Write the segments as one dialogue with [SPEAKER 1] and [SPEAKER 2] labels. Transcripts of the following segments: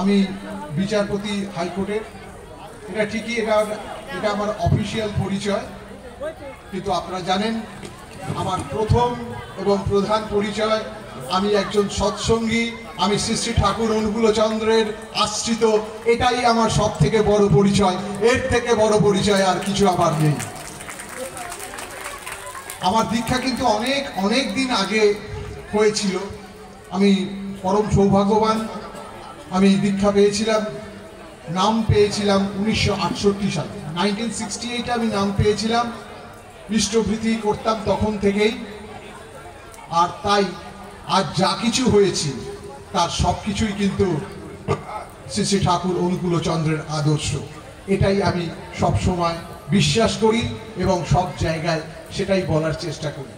[SPEAKER 1] আমি বিচারপতি হাইকোর্টের, এটা ঠিকই, এটা আমার অফিসিয়াল পরিচয়, কিন্তু আপনারা জানেন আমার প্রথম এবং প্রধান পরিচয় আমি একজন সৎসঙ্গী, আমি শ্রী শ্রী ঠাকুর অনুকূলচন্দ্রের আশ্রিত। এটাই আমার সব থেকে বড় পরিচয়, এর থেকে বড় পরিচয় আর কিছু আমার নেই। আমার দীক্ষা কিন্তু অনেক অনেক দিন আগে হয়েছিল। আমি পরম সৌভাগ্যবান, আমি দীক্ষা পেয়েছিলাম, নাম পেয়েছিলাম 1968 সালে, 1968 আমি নাম পেয়েছিলাম। ইষ্টভৃতি করতাম তখন থেকেই, আর তাই আজ যা কিছু হয়েছে তার সব কিছুই কিন্তু শ্রী শ্রী ঠাকুর অনুকূলচন্দ্রের আদর্শ। এটাই আমি সব সময় বিশ্বাস করি এবং সব জায়গায় সেটাই বলার চেষ্টা করি।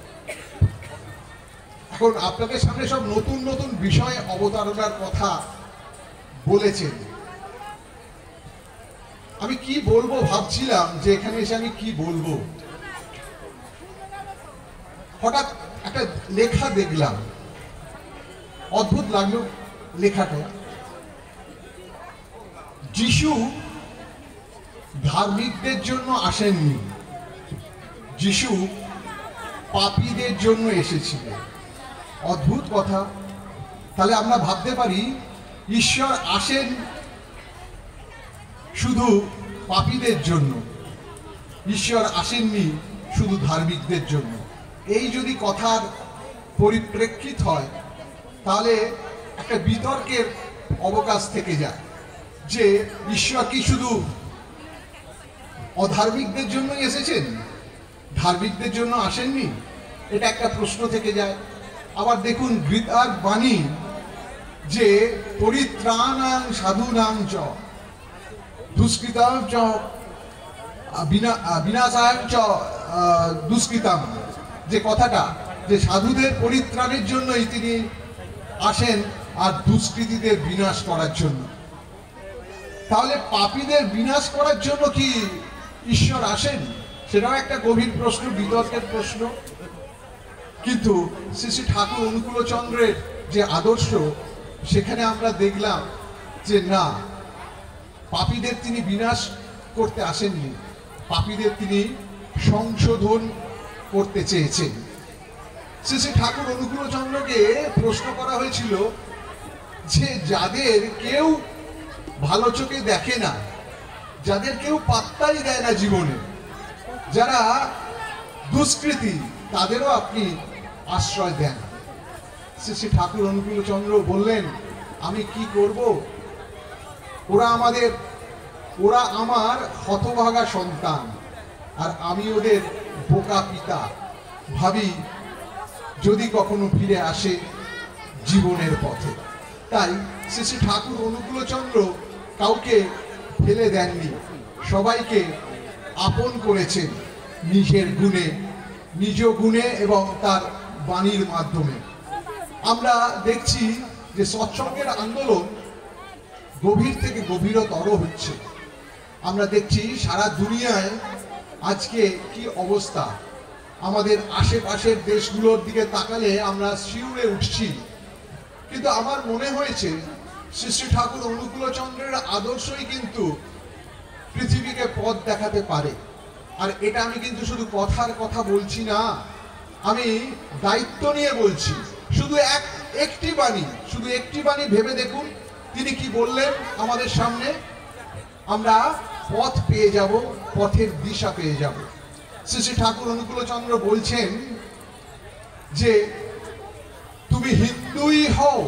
[SPEAKER 1] এখন আপনাদের সামনে সব নতুন নতুন বিষয় অবতারণার কথা বলেছেন। আমি কি বলবো ভাবছিলাম যে এখানে এসে আমি কি বলবো, হঠাৎ একটা লেখা দেখলাম, অদ্ভুত লাগলো লেখাটা। যিশু ধার্মিকদের জন্য আসেননি, যিশু পাপীদের জন্য এসেছিলেন। অদ্ভুত কথা। তাহলে আমরা ভাবতে পারি ঈশ্বর আসেন শুধু পাপীদের জন্য, ঈশ্বর আসেননি শুধু ধার্মিকদের জন্য। এই যদি কথার পরিপ্রেক্ষিত হয় তাহলে একটা বিতর্কের অবকাশ থেকে যায় যে ঈশ্বর কি শুধু অধার্মিকদের জন্য এসেছেন, ধার্মিকদের জন্য আসেননি? এটা একটা প্রশ্ন থেকে যায়। আবার দেখুন গীতার বাণী যে পরিত্রাণাং সাধুনাং চ দুষ্কৃতাং চ বিনাশাং চ দুষ্কৃতাং, যে কথাটা যে সাধুদের পরিত্রাণের জন্যই তিনি আসেন আর দুষ্কৃতীদের বিনাশ করার জন্য। তাহলে পাপীদের বিনাশ করার জন্য কি ঈশ্বর আসেন? সেটাও একটা গভীর প্রশ্ন, বিতর্কের প্রশ্ন। কিন্তু শ্রী শ্রী ঠাকুর অনুকূলচন্দ্রের যে আদর্শ, সেখানে আমরা দেখলাম যে না, পাপীদের তিনি বিনাশ করতে আসেননি, পাপীদের তিনি সংশোধন করতে চেয়েছেন। শ্রী শ্রী ঠাকুর অনুকূলচন্দ্রকে প্রশ্ন করা হয়েছিল যে যাদের কেউ ভালো চোখে দেখে না, যাদের কেউ পাত্তাই দেয় না জীবনে, যারা দুষ্কৃতী, তাদেরও আপনি আশ্রয় দেন। শ্রী শ্রী ঠাকুর অনুকূলচন্দ্র বললেন আমি কি করব, ওরা আমার হতভাগা সন্তান আর আমি ওদের বোকা পিতা। ভাবি যদি কখনো ফিরে আসে জীবনের পথে। তাই শ্রী শ্রী ঠাকুর অনুকূলচন্দ্র কাউকে ফেলে দেননি, সবাইকে আপন করেছেন নিজের গুণে, নিজ গুণে এবং তার বাণীর মাধ্যমে। আমরা দেখছি যে সৎসঙ্গের আন্দোলন গভীর থেকে গভীরতর হচ্ছে। আমরা দেখছি সারা দুনিয়ায় আজকে কি অবস্থা। আমাদের আশেপাশের দেশগুলোর দিকে তাকালে আমরা শিউরে উঠছি। কিন্তু আমার মনে হয়েছে শ্রী শ্রী ঠাকুর অনুকূলচন্দ্রের আদর্শই কিন্তু পৃথিবীকে পথ দেখাতে পারে। আর এটা আমি কিন্তু শুধু কথার কথা বলছি না, আমি দায়িত্ব নিয়ে বলছি। শুধু একটি বাণী ভেবে দেখুন তিনি কি বললেন আমাদের সামনে। আমরা পথ পেয়ে যাব, পথের দিশা পেয়ে যাব। শ্রী শ্রী ঠাকুর অনুকূলচন্দ্র বলছেন যে তুমি হিন্দুই হও,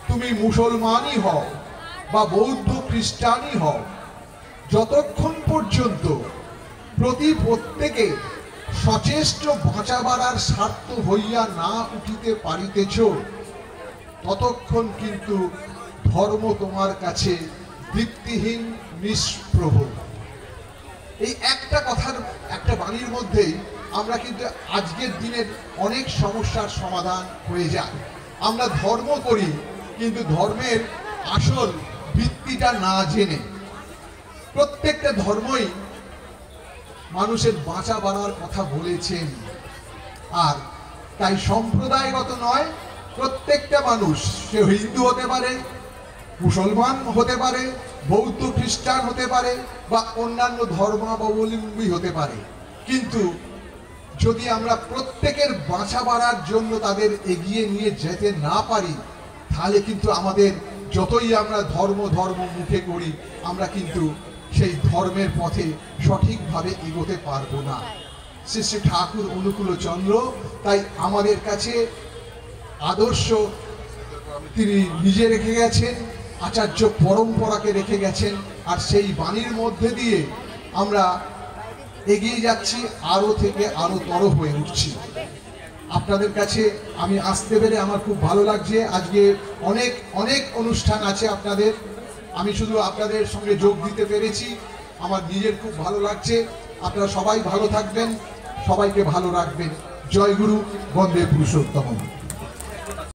[SPEAKER 1] তুমি মুসলমানই হও বা বৌদ্ধ খ্রিস্টানই হও, যতক্ষণ পর্যন্ত প্রত্যেকে সচেষ্ট বাঁচাবার স্বার্থ হইয়া না উঠিতে পারিতেছ, ততক্ষণ কিন্তু ধর্ম তোমার কাছে দীপ্তিহীন, নিষ্প্রভ। এই একটা কথার, একটা বাণীর মধ্যেই আমরা কিন্তু আজকের দিনের অনেক সমস্যার সমাধান হয়ে যায়। আমরা ধর্ম করি কিন্তু ধর্মের আসল ভিত্তিটা না জেনে। প্রত্যেকটা ধর্মই মানুষের বাঁচা বাড়ার কথা বলেছেন, আর তাই সম্প্রদায়গত নয়, প্রত্যেকটা মানুষ, সে হিন্দু হতে পারে, মুসলমান হতে পারে, বৌদ্ধ খ্রিস্টান হতে পারে, বা অন্যান্য ধর্মাবলম্বী হতে পারে, কিন্তু যদি আমরা প্রত্যেকের বাঁচা বাড়ার জন্য তাদের এগিয়ে নিয়ে যেতে না পারি, তাহলে কিন্তু আমাদের যতই আমরা ধর্ম মুখে করি, আমরা কিন্তু সেই ধর্মের পথে সঠিকভাবে এগোতে পারবো না। শ্রী শ্রী ঠাকুর অনুকূল চন্দ্র তাই আমাদের কাছে আদর্শ তিনি নিজে রেখে গেছেন, আচার্য পরম্পরাকে রেখে গেছেন, আর সেই বাণীর মধ্যে দিয়ে আমরা এগিয়ে যাচ্ছি, আরো থেকে আরো তর হয়ে উঠছি। আপনাদের কাছে আমি আসতে পেরে আমার খুব ভালো লাগছে। আজকে অনেক অনেক অনুষ্ঠান আছে আপনাদের, আমি শুধু আপনাদের সঙ্গে যোগ দিতে পেরেছি, আমার নিজের খুব ভালো লাগছে। আপনারা সবাই ভালো থাকবেন, সবাইকে ভালো রাখবেন। জয় গুরু, বন্দে পুরুষোত্তম।